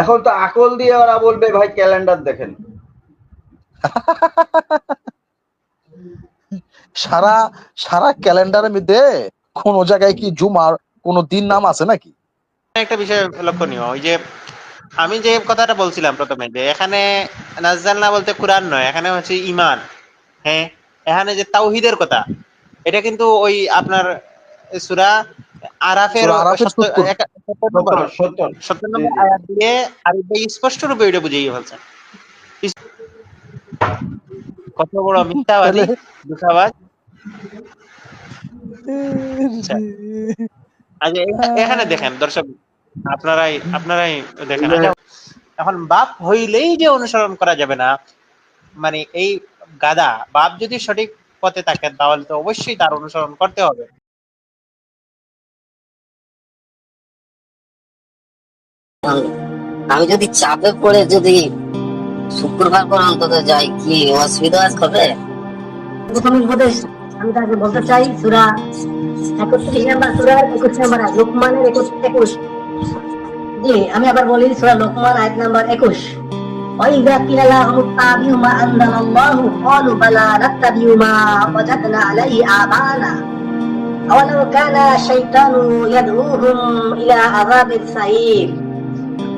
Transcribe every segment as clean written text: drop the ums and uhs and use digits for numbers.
এখন তো আকল দিয়ে ওরা বলবে ভাই ক্যালেন্ডার দেখেন। সারা সারা ক্যালেন্ডারের মধ্যে কোন জায়গায় কি জুমার কোন দিন নাম আছে নাকি? একটা বিষয় লক্ষণীয়, ওই যে আমি যে কথাটা বলছিলাম প্রথমে, যে এখানে নাজ্জালনা বলতে কোরআন নয়, এখানে হচ্ছে ঈমান। হ্যাঁ, এখানে যে তাওহীদের কথা, এটা কিন্তু ওই আপনার সূরা আরাফের সূরা আরাফের 70। 70 নম্বর আয়াত দিয়ে আরেকটা স্পষ্ট রূপে এটা বুঝিয়ে ফেলছে। কত বড় মিথ্যাবাদী, তাহলে ধোঁকাবাজ। আচ্ছা, এখানে দেখেন দর্শক, আপনারাই দেখেন। আচ্ছা, এখন বাপ হইলেই যে অনুসরণ করা যাবে না, মানে এই গাদা বাপ যদি সঠিক পথে থাকে তাহলে তো অবশ্যই তার অনুসরণ করতে হবে। আমি যদি চাপে পড়ে যদি শুক্রবার পর অন্তত যাই, কি অসুবিধা হবে? প্রথম উপদেশ আমি তাকে বলতে চাই, সূরা 31 নম্বর সূরা 21 নম্বর লোকমানের 21। জি, আমি আবার বলি, সূরা লোকমান আয়াত নাম্বার 21। وَإِذَا قِيلَ لَهُمُ اتَّبِعُوا مَا أَنزَلَ اللَّهُ قَالُوا بَلَى نَتَّبِعُ مَا وَجَدْنَا عَلَيْهِ آبَاءَنَا أَوَلَوْ كَانَ الشَّيْطَانُ يَدْعُوهُمْ إِلَى عَذَابِ السَّعِيرِ।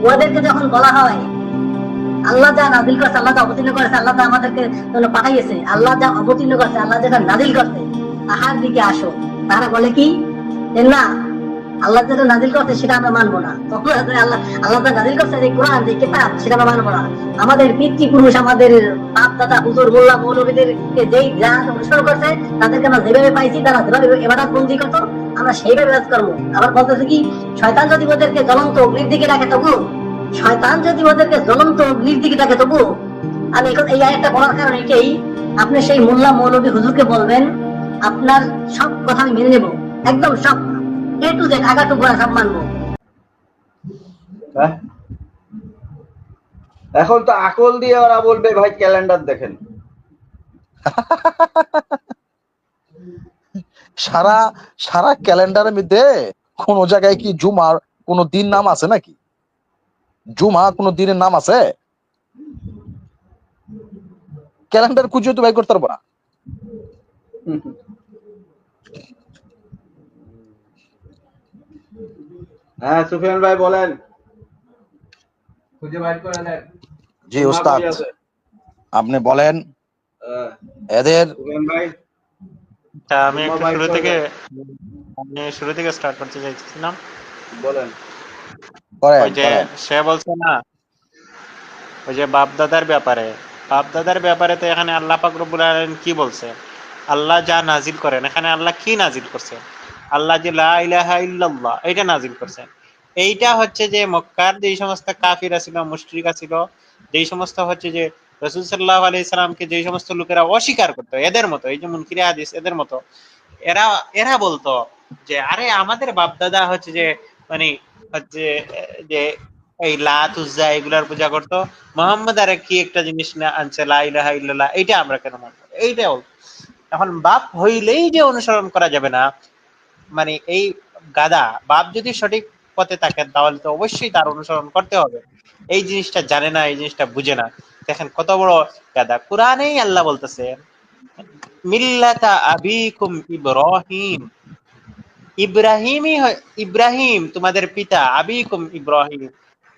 ওদেরকে যখন বলা হয় আল্লাহ যা নাজিল করছে, আল্লাহ যা অবতীর্ণ করেছে, আল্লাহ যা আমাদেরকে জন্য পাঠাইছে, আল্লাহ যা অবতীর্ণ করছে, আল্লাহ যেটা নাজিল করছে, তাহার দিকে আসো। তারা বলে কি, যে না, আল্লাহ যেটা নাজিল করছে সেটা আমরা মানবো না। তখন আল্লাহ আল্লাহ যা নাজিল করছে, যে কোরআন, যে কিতাব, সেটা আমরা মানবো না। আমাদের পিতৃপুরুষ, আমাদের বাপ দাদা, হুজুর, মোল্লা, মৌলবীদেরকে যেই যা অনুসরণ করছে, তাদেরকে আমরা যেভাবে পাইছি, তারা যেভাবে ইবাদত বন্দি করতো, আমরা সেইভাবে ইবাদত করবো। আবার বলতেছে কি, শয়তান যদি ওদেরকে জ্বলন্ত অগ্নির দিকে রাখে, তবু শয়তান যদি ওদেরকে জ্বলন্ত অগ্নির দিকে ডাকে, তবু আমি এই আয়াতটা বলার কারণ এটাই, আপনি সেই মোল্লা মৌলবী হুজুরকে বলবেন, আপনার সব কথা আমি মেনে নেব, একদম সব এ টু জেড, আগা টু গোড়া সব মানবো। এখন তো আকল দিয়ে ওরা বলবে ভাই ক্যালেন্ডার দেখেন। সারা সারা ক্যালেন্ডারের মধ্যে কোন জায়গায় কি জুমার কোন দিন নাম আছে নাকি? জুমা কোন দিনের নাম আছে? ক্যালেন্ডার খুঁজে তো বাই করতে পারবো না। হ্যাঁ, সুফিয়ান ভাই বলেন, খুঁজে বাইর করে দেন। জি ওস্তাদ, আপনি বলেন এদের। সুফিয়ান ভাই, আমি একটু শুরু থেকে স্টার্ট করতে চাইছিলাম। বলেন। ওই যে সে বলছে না, ওই যে বাপ দাদার ব্যাপারে তো এখানে আল্লাহ পাক রব্বুল আলামিন কি বলছে? আল্লাহ যা নাজিল করেন, এখানে আল্লাহ কি নাজিল করছেন? আল্লাহ যে লা ইলাহা ইল্লাল্লাহ এটা নাজিল করছেন। এইটা হচ্ছে যে মক্কার যেই সমস্ত কাফিরা ছিল, মুশরিকা ছিল, যেই সমস্ত হচ্ছে যে রাসূল সাল্লাল্লাহু আলাইহি সাল্লামকে যেই সমস্ত লোকেরা অস্বীকার করতো, এদের মতো, এই যে মুনকিরে হাদিস, এদের মতো এরা বলতো যে আরে আমাদের বাপ দাদা হচ্ছে যে, মানে হচ্ছে যে এই লাত উজ্জা এগুলার পূজা করতো, মোহাম্মদ আর কি একটা জিনিস না আনছে, লা ইলাহা ইল্লাল্লাহ, এইটা আমরা কেন মানবো? এইটাও এখন বাপ হইলেই যে অনুসরণ করা যাবে না, মানে এই গাদা বাপ যদি সঠিক পথে থাকেন তাহলে তো অবশ্যই তার অনুসরণ করতে হবে। এই জিনিসটা জানে না, এই জিনিসটা বুঝে না। দেখেন কত বড় গাদা। কোরআনেই আল্লাহ বলতেছে মিল্লাতা আবিকুম ইব্রাহিম, ইব্রাহিম তোমাদের পিতা, আবিকুম ইব্রাহিম,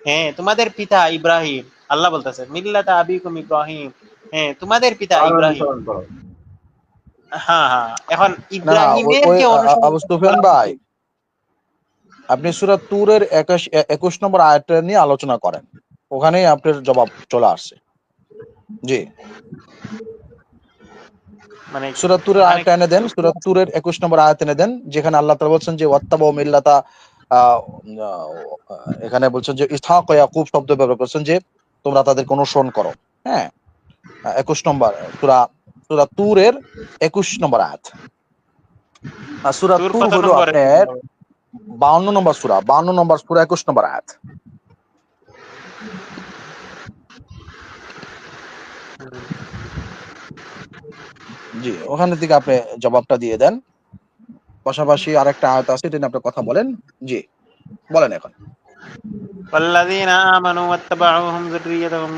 হ্যাঁ তোমাদের পিতা ইব্রাহিম। আল্লাহ বলতেছে মিল্লাতা আবিকুম ইব্রাহিম, হ্যাঁ তোমাদের পিতা ইব্রাহিম। হ্যাঁ হ্যাঁ, এখন ইব্রাহিমের যে অনুসরণ সুফিয়ান ভাই, আপনি সূরা তুরের 21 নম্বর আয়াতটা নিয়ে আলোচনা করেন, ওখানেই আপনার জবাব চলে আসছে। জি, মানে সূরা তুরের আয়াতটা এনে দেন, সূরা তুরের 21 নম্বর আয়াত এনে দেন, যেখানে আল্লাহ তাআলা বলছেন যে ওয়াত্তাবাউ মিল্লাতা, এখানে বলছেন যে ইসহাক ও ইয়াকুব শব্দ ব্যবহার করছেন যে তোমরা তাদেরকে অনুসরণ করো। হ্যাঁ, 21 নম্বর সূরা তুরের 21 নম্বর আয়াত। সূরা তুর হলো আপনার 52 নম্বর সূরা, 52 নম্বর সূরা 21 নম্বর আয়াত। জি, ওখানে থেকে আপনি জবাবটা দিয়ে দেন। পাশাপাশি আরেকটা আয়াত আছে, এটা নিয়ে আপনি কথা বলেন। জি, বলেন এখন। ওয়াল্লাযীনা আমানু ওয়াত্তাবাউহুম যুররিয়্যাতুহুম,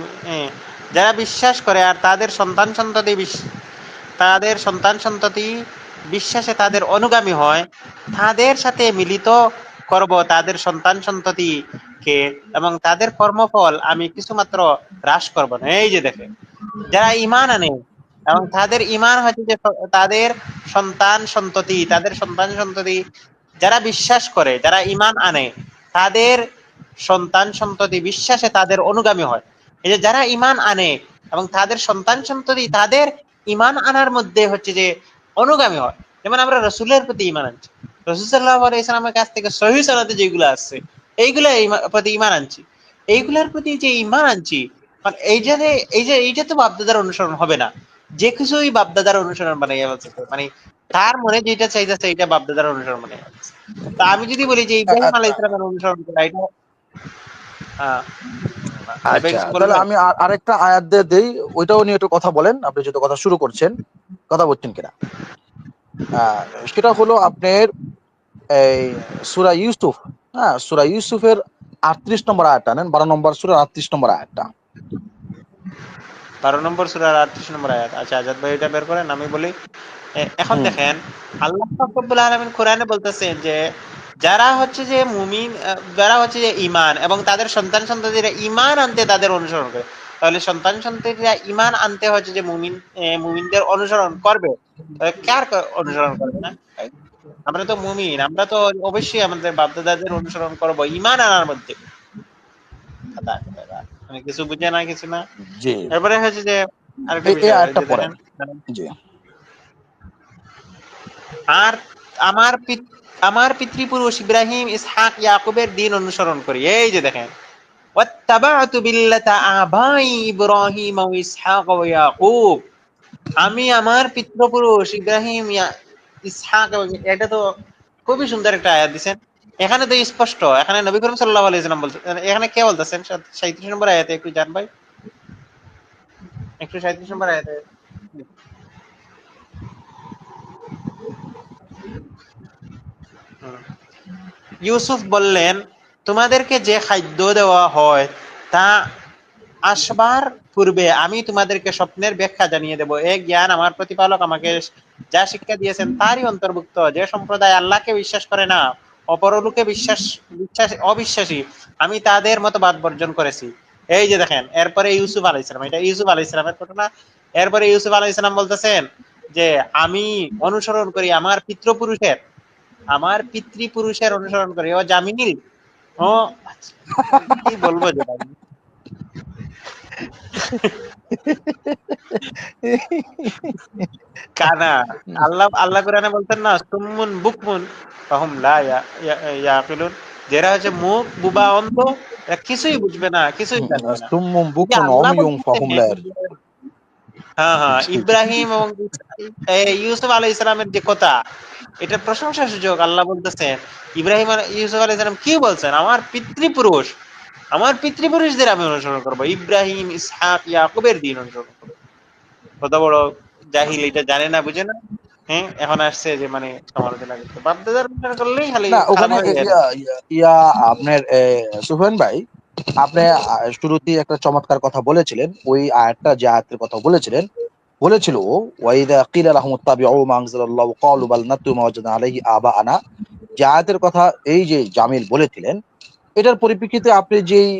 যারা বিশ্বাস করে আর তাদের সন্তান সন্ততি বিশ্বাসে তাদের অনুগামী হয়, তাদের সাথে মিলিত করব তাদের সন্তান সন্ততিকে, এবং তাদের কর্মফল আমি কিছুমাত্র হ্রাস করব না। এই যে দেখে, যারা ঈমান আনে এবং তাদের ঈমান হচ্ছে যে তাদের সন্তান সন্ততি যারা বিশ্বাস করে, যারা ঈমান আনে, তাদের সন্তান সন্ততি বিশ্বাসে তাদের অনুগামী হয়। এই যে যারা ঈমান আনে এবং তাদের সন্তান সন্ততি তাদের ঈমান আনার মধ্যে হচ্ছে যে অনুগামী হয়। যেমন আমরা রাসূলের প্রতি ঈমান আনছি, রাসূল সাল্লাল্লাহু আলাইহি সাল্লামের কাছ থেকে সহিহ সনদে যেগুলো আসছে এইগুলা প্রতি ঈমান আনছি। এইগুলার প্রতি যে ঈমান আনছি, মানে এইটা তো বাপদাদার অনুসরণ হবে না। যে কিছুই বাপদাদার অনুসরণ বানাইয়া ফেলছে, মানে তার মনে যেটা চাইতেছে এইটা বাপদাদার অনুসরণ বানাইয়া ফেলছে। তা আমি যদি বলি যে ইব্রাহিম আলাইহিস সালামের অনুসরণ করা, এটা আচ্ছা, কিছু তাহলে বলবেন? আমি আরেকটা আয়াত দিয়ে দেই, ওইটাও নিয়ে একটু কথা বলেন। আপনি যেহেতু কথা শুরু করছেন, কথা বলছেন কিনা। সেটা হলো আপনার এই সূরা ইউসুফ, হ্যাঁ, সূরা ইউসুফের 38 নম্বর আয়াতটা নেন, 12 নম্বর সূরার 38 নম্বর আয়াতটা। 12 নম্বর সূরার 38 নম্বর আয়াত। আচ্ছা, আজাদ ভাই এটা বের করেন, আমি বলি। এখন দেখেন, আল্লাহ পাক রব্বুল আলামিন কোরআনে বলতেছেন যে যারা হচ্ছে যে মুমিন, যারা হচ্ছে যে ঈমান এবং তাদের সন্তান সন্ততিরা ঈমান আনতে তাদের অনুসরণ করে, তাহলে সন্তান সন্ততিরা ঈমান আনতে হচ্ছে যে মুমিনদের অনুসরণ করবে। কার অনুসরণ করবে না? আমরা তো মুমিন, আমরা তো অবশ্যই আমাদের বাপ-দাদাদের অনুসরণ করব ঈমান আনার মধ্যে। মানে কিছু বুঝে না, কিছু না। জি, এরপরে হচ্ছে যে আরেকটা এই বিষয় আয়াতটা যে পড়েন। দেখেন, জি, আর আমার পিতৃপুরুষ ইব্রাহিম, ইসহাক, ইয়াকুবের দিন অনুসরণ করি। এই যে দেখেন, ওয়াত্তাবা'তু বিল্লাতা আবাই ইব্রাহিম ওয়া ইসহাক ওয়া ইয়াকুব, আমি আমার পিতৃপুরুষ ইব্রাহিম, ইসহাক এবং, এটা তো খুবই সুন্দর একটা আয়াত দিবেন। এখানে তো স্পষ্ট, এখানে নবী করিম সাল্লাল্লাহু আলাইহি ওয়াসাল্লাম বলতেছেন, এখানে কে বলতেছেন? 37 নম্বর আয়াতে একটু জান ভাই, একটু 37 নম্বর আয়াতে। ইউসুফ বললেন, তোমাদেরকে যে খাদ্য দেওয়া হয় তা আসবার পূর্বে আমি তোমাদেরকে স্বপ্নের ব্যাখ্যা জানিয়ে দেব। এই জ্ঞান আমার প্রতিপালক আমাকে যা শিক্ষা দিয়েছেন তারই অন্তর্ভুক্ত। যে সম্প্রদায় আল্লাহকে বিশ্বাস করে না, অপরলোকে অবিশ্বাসী, আমি তাদের মতবাদ বর্জন করেছি। এই যে দেখেন, এরপরে ইউসুফ আলাইহিস সালাম, এটা ইউসুফ আলাইহিস সালামের ঘটনা। এরপরে ইউসুফ আলাইহিস সালাম বলতেছেন যে আমি অনুসরণ করি আমার পিতৃপুরুষের অনুসরণ করি। ও জামিল, ও কি বলবো যে ভাই। কানা, আল্লাহ কোরআনে বলতেন না, সুম্মুন বুকমুন ফাহুম লা ইয়াকিলুন, যারা হচ্ছে মুখ বুবা অন্ধ, এরা কিছুই বুঝবে না, কিছুই জানবে না। সুম্মুম এই যে বুকুন আল্লাহ অময়ুম বলতেছেন, ফাহুম লা ইয়ার। হ্যাঁ হ্যাঁ, ইব্রাহিম এবং ইউসুফ আলাইহিস সালামের যে কথা, এটা প্রশংসা সূচক। আল্লাহ বলতেছেন ইব্রাহিম আর ইউসুফ আলাইহিস সালাম কি বলছেন, আমার পিতৃপুরুষদের আমি অনুসরণ করবো, ইব্রাহিম, ইসহাক, ইয়াকুবের দিন অনুসরণ করবো। কত বড় জাহিল, এটা জানে না, বুঝে না। হ্যাঁ, এখন আসছে যে মানে সমালোচনা করতে, বাপ-দাদার অনুসরণ করলেই খালি না, খারাপ ওখানে হয়ে যায়। আপনার সুফিয়ান ভাই, আপনি শুরুতেই একটা চমৎকার কথা বলেছিলেন। ওই আয়াতটা, যে আয়াতের কথা বলেছিল ওয়াইদা কিলা লাহুম ইত্তাবিউ মা আনজালাল্লাহু ক্বালু বাল নাত্তু মা ওয়াজাদনা আলাইহি আবাআনা, যে আয়াতের কথা এই যে জামিল বলেছিলেন, এটার পরিপ্রেক্ষিতে আপনি যেই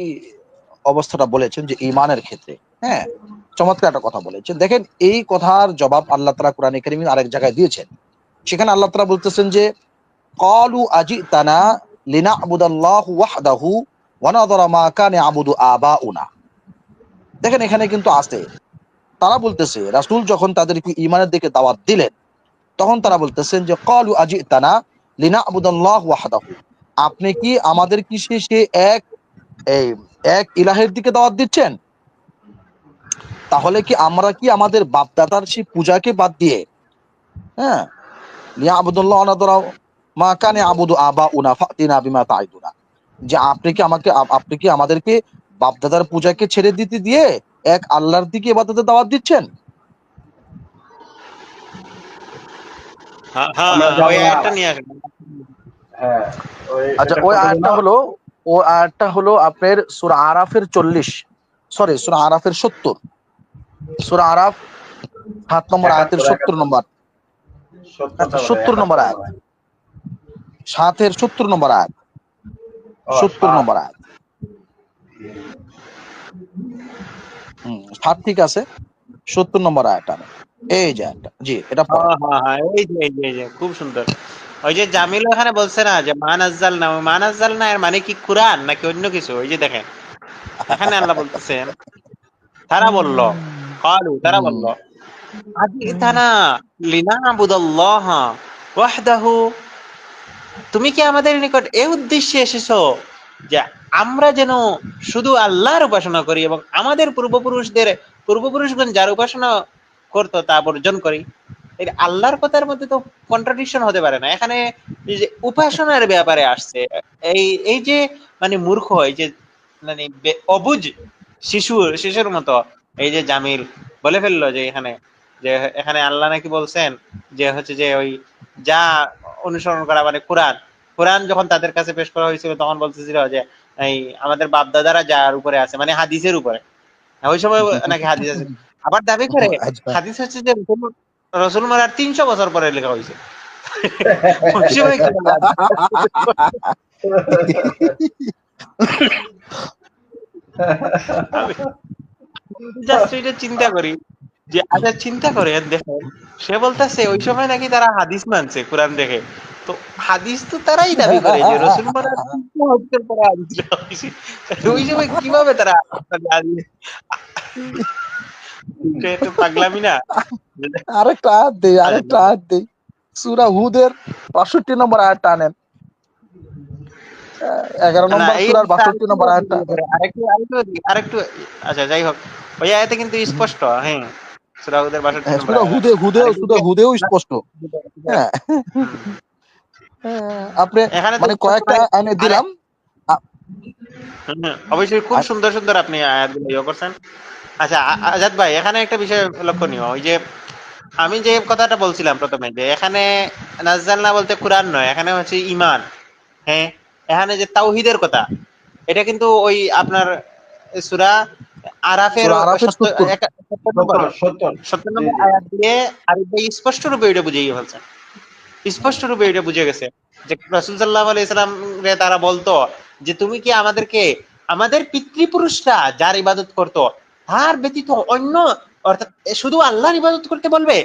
অবস্থাটা বলেছেন যে ঈমানের ক্ষেত্রে, হ্যাঁ, চমৎকার একটা কথা বলেছেন। দেখেন, এই কথার জবাব আল্লাহ তাআলা কোরআনে কারীমে আরেক জায়গায় দিয়েছেন। সেখানে আল্লাহ তাআলা বলতেছেন যে ক্বালু আজিতানা লিনা'বুদাল্লাহু ওয়াহদাহু ওয়া নাযারা মা কানা ইয়া'বুদু আবাউনা। দেখেন, এখানে কিন্তু আছে, তারা বলতেছে রাসূল যখন তাদেরকে ঈমানের দিকে দাওয়াত দিলেন, তখন তারা বলতেছেন যে ক্বালু আজিতানা লিনা'বুদাল্লাহু ওয়াহদাহু, আপনি কি আমাদের কি সে এক ইলাহের দিকে দাওয়াত দিচ্ছেন? তাহলে কি আমরা কি আমাদের বাপ-দাদার সেই পূজাকে বাদ দিয়ে, হ্যাঁ, লিয়া'বুদুল্লাহ ওয়া নাযারা মা কানা ইয়া'বুদু আবাউনা ফাতিনা বিমা তা'ইদুনা, যে আপনি কি আমাদেরকে বাপ-দাদার পূজাকে ছেড়ে দিতে দিয়ে এক আল্লাহর দিকে ইবাদতের দাওয়াত দিচ্ছেন? হ্যাঁ হ্যাঁ, আমরা ওই যাবো না। আয়াতটা নিয়ে আসেন। হ্যাঁ, আচ্ছা, এটা ওই কতদিন আয়াতটা না? হলো ও আয়াতটা হলো আপনার সূরা আরাফের 40, সরি সূরা আরাফের 70, সূরা আরাফ 7 নম্বর আয়াতের 70 নম্বর, আচ্ছা 70 নম্বর আয়াত, 7-এর 70 নম্বর আয়াত, 70 নম্বর আয়াত। 7 ঠিক আছে, 70 নম্বর আয়াতটা এই যে আয়াতটা, জি এটা পড়ো। হ্যাঁ এই যে খুব সুন্দর। ওই যে জামিল ওখানে বলছে না যে মানাজ্জাল না এর মানে কি কুরআন নাকি অন্য কিছু? ওই যে দেখেন এখানে আল্লাহ বলতেছেন, তারা বলল তারা বলল আজিতানা লিনাবুদাল্লাহ ওয়াহদাহু, তুমি কি আমাদের নিকট এই উদ্দেশ্যে এসেছো যে আমরা যেন শুধু আল্লাহর উপাসনা করি এবং আমাদের পূর্বপুরুষগণ যার উপাসনা করতো তা বর্জন করি? এই আল্লাহর কথার মধ্যে তো কন্ট্রাডিকশন হতে পারে না। এখানে যে উপাসনার ব্যাপারে আসছে, এই যে মানে মূর্খ, এই যে মানে অবুঝ শিশুর মতো এই যে জামিল বলে ফেললো যে এখানে আল্লাহ নাকি বলছেন যে হচ্ছে যে ওই যা অনুসরণ করা মানে কোরআন যখন তাদের কাছে পেশ করা হয়েছিল তখন বলতেছিল যে এই আমাদের বাপ দাদারা যার উপরে আছে মানে হাদিসের উপরে, ওই সময় নাকি হাদিস আছে। আবার দাবি করে হাদিস হচ্ছে যে রসুল মারার 300 বছর পরে লেখা হয়েছে। চিন্তা করি যে আচ্ছা চিন্তা করে দেখেন, সে বলতেছে ওই সময় নাকি তারা হাদিস মানছে কোরআন দেখে, তো হাদিস তো তারাই দাবি করে যে রসুল মারার 300 বছর পরে হাদিস লেখা হয়েছে, ওই সময় কিভাবে তারা পাগলামি না? আরেকটা আয়াত দেই সূরা হুদের 65 নম্বর আয়াতটা আনেন, 11 নম্বর সূরার 62 নম্বর আয়াতটা। আরেকটু আচ্ছা যাই হোক, ওই আয়াতে কিন্তু স্পষ্ট, হ্যাঁ সূরা হুদের 62 নম্বর সূরা হুদেও স্পষ্ট। হ্যাঁ আপনি মানে কয়েকটা এনে দিলাম, অবশ্যই খুব সুন্দর সুন্দর আপনি আয়াতগুলো ইয়ে করছেন। আচ্ছা আজাদ ভাই, এখানে একটা বিষয় লক্ষণীয়, ওই যে আমি যে কথাটা বলছিলাম প্রথমে যে এখানে নাযালনা বলতে কোরআন নয়, এখানে হচ্ছে ঈমান। হ্যাঁ, এখানে যে তাওহীদের কথা, এটা কিন্তু ওই আপনার সূরা আরাফের 70 নম্বর আয়াত দিয়ে আরেকবার স্পষ্ট রূপে এটা বুঝিয়ে ফেলছে, স্পষ্ট রূপে এটা বুঝে গেছে যে রাসূল সাল্লাল্লাহু আলাইহি সাল্লাম রে তারা বলতো যে তুমি কি আমাদেরকে আমাদের পিতৃপুরুষরা যার ইবাদত করতো তার ব্যতীত অন্য, অর্থাৎ শুধু আল্লাহর ইবাদত করতে বলবে?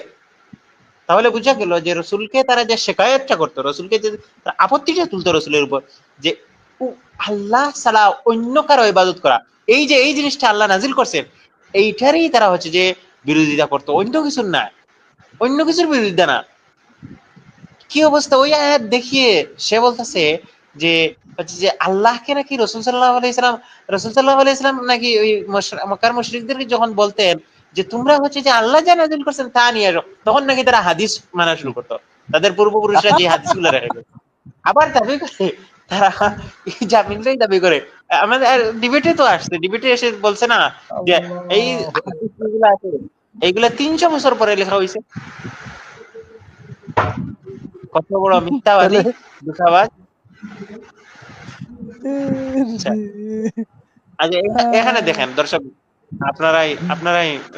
তাহলে বুঝা গেল যে রসুলকে তারা যে শিকায়তটা করতো, রসুলকে যে আপত্তিটা তুলতো রসুলের উপর যে আল্লাহ ছাড়া অন্য কারো ইবাদত করা, এই যে এই জিনিসটা আল্লাহ নাজিল করছেন এইটারই তারা হচ্ছে যে বিরোধিতা করতো, অন্য কিছুর না, অন্য কিছুর বিরোধিতা না। কি অবস্থা ওই আয়াত দেখিয়ে সে বলতেছে যে হচ্ছে যে আল্লাহকে নাকি রাসূল সাল্লাল্লাহু আলাইহি সাল্লাম নাকি ওই মক্কার মুশরিকদেরকে যখন বলতেন যে তোমরা হচ্ছে যে আল্লাহ যা নাযিল করেছেন তা নিয়ে আসো, তখন নাকি তারা হাদিস মানা শুরু করতো, তাদের পূর্বপুরুষরা যে হাদিসগুলো রেখে গেছে। আবার দাবি করে তারা জামিনটাই দাবি করে, আমাদের ডিবেটে তো আসছে, ডিবেটে এসে বলছে না যে এই হাদিসগুলো আছে এইগুলা 300 বছর পরে লেখা হয়েছে। কত বড় মিথ্যাবাদী, ধোঁকাবাজ। আচ্ছা এখানে দেখেন দর্শক, আপনারাই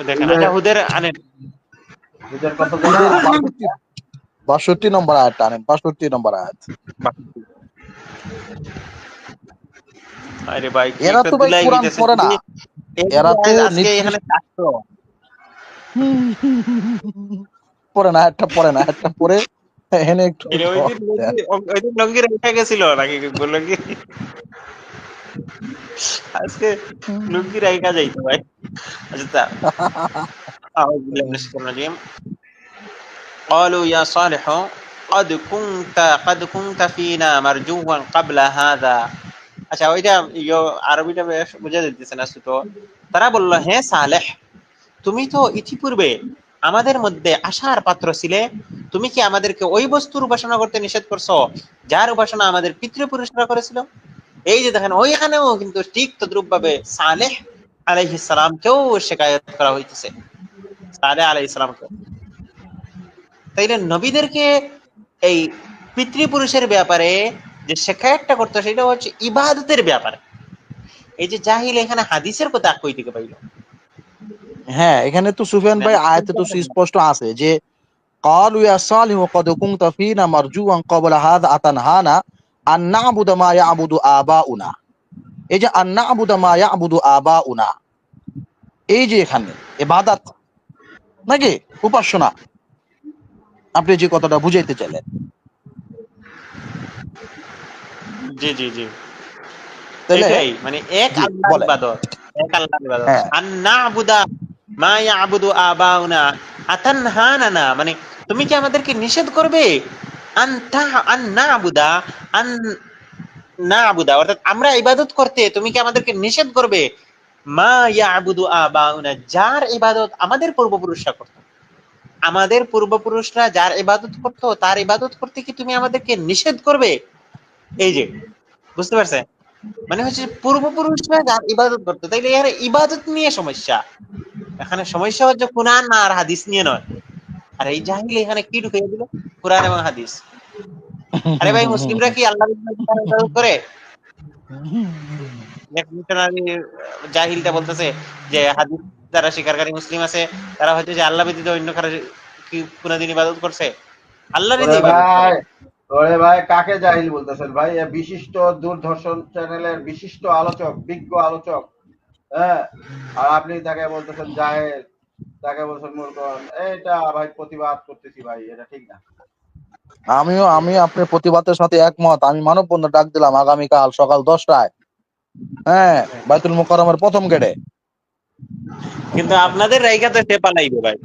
দেখেন, আচ্ছা হুদের আনেন, 62 নম্বর আয়াতটা আনেন, 62 নম্বর আয়াত। আরে ভাই এরা তো ভাই কোরআন পড়ে না, এরা তো আজকে এখানে থাকতো পড়ে না, একটা পড়ে এখানে একটু ওই দিন লঙ্গি রেখে গেছিল নাকি লঙ্গি, আজকে লঙ্গি রেখা যাইতো ভাই। আচ্ছা قالوا يا صالح قد كنت فينا مرجوا قبل هذا। আচ্ছা ওইটা আরবিটা বেশ বুঝা দিতেছে না তো। তারা বলল, হ্যাঁ সালেহ, তুমি তো ইতিপূর্বে আমাদের মধ্যে আশার পাত্র ছিলে, তুমি কি আমাদেরকে ওই বস্তুর উপাসনা করতে নিষেধ করছো যার উপাসনা আমাদের পিতৃপুরুষরা করেছিল? এই যে দেখেন ওইখানেও কিন্তু ঠিক তদ্রুপ ভাবে সালেহ আলাইহিস সালামকেও শিকায়ত করা হইতেছে, সালেহ আলাইহিস সালামকে। তাইলে নবীদেরকে এই পিতৃপুরুষের ব্যাপারে যে শিকায়তটা করতো সেটা হচ্ছে ইবাদতের ব্যাপারে। এই যে জাহিল এখানে হাদিসের কথা কই থেকে পাইল? হ্যাঁ, এখানে তো সুফিয়ান ভাই আয়াতে তো সুস্পষ্ট আছে যে قالوا يا صالح قد كنت فينا مرجوا قبل هذا أتنهانا أن نعبد ما يعبد آباؤنا। এই যে আন না'বুদা মা ইয়া'বুদু আবাউনা, এই যে এখানে ইবাদত নাকি উপাসনা, আপনি যে কথাটা বুঝাইতে চাইলেন। জি জি জি, তাহলে এটাই মানে এক জি, আল্লাহর বলেন। ইবাদত, এক আল্লাহর ইবাদত। হ্যাঁ। আন না'বুদা মা ইয়া'বুদু আবাউনা আতানহানা, মানে তুমি কি আমাদেরকে নিষেধ করবে? আন না'বুদা, আন না'বুদা অর্থাৎ আমরা ইবাদত করতে তুমি কি আমাদেরকে নিষেধ করবে? মা ইয়া'বুদু আবাউনা, যার ইবাদত আমাদের পূর্বপুরুষরা করত। আমাদের পূর্বপুরুষরা যার ইবাদত করত তার ইবাদত করতে কি তুমি আমাদেরকে নিষেধ করবে? এই যে, বুঝতে পারছেন? মানে হচ্ছে পূর্বপুরুষরা যার ইবাদত করতো, তাইলে এখানে ইবাদত নিয়ে সমস্যা। এখানে সমস্যা হচ্ছে কোরআন আর হাদিস নিয়ে নয়। আর এই জাহিল এখানে কি ঢুকিয়ে দিল? কোরআন এবং হাদিস। আরে ভাই, মুসলিমরা কি আল্লাহর ইবাদত করে? জাহিলটা বলতেছে যে হাদিস যারা স্বীকারকারী মুসলিম আছে তারা হয়তো যে আল্লাহ ব্যতীত অন্য কারো কি কোনদিন ইবাদত করছে? আল্লাহরই তো ইবাদত করে। ওরে ভাই, কাকে জাহিল বলতেছেন ভাই? এ বিশিষ্ট দূরদর্শন চ্যানেলের বিশিষ্ট আলোচক, বিজ্ঞ আলোচক, হ্যাঁ, আর আপনি তাকে বলতেছেন জাহেল, তাকে বলছেন মূর্খ। এটা ভাই প্রতিবাদ করতেছি ভাই, এটা ঠিক না। আমি আপনার প্রতিবাদের সাথে একমত। আমি মানববন্ধন ডাক দিলাম আগামীকাল সকাল 10টায়, হ্যাঁ, বাইতুল মুকাররমের প্রথম গেটে। কিন্তু আপনাদের রাইগা তো সে পালাইবে ভাই।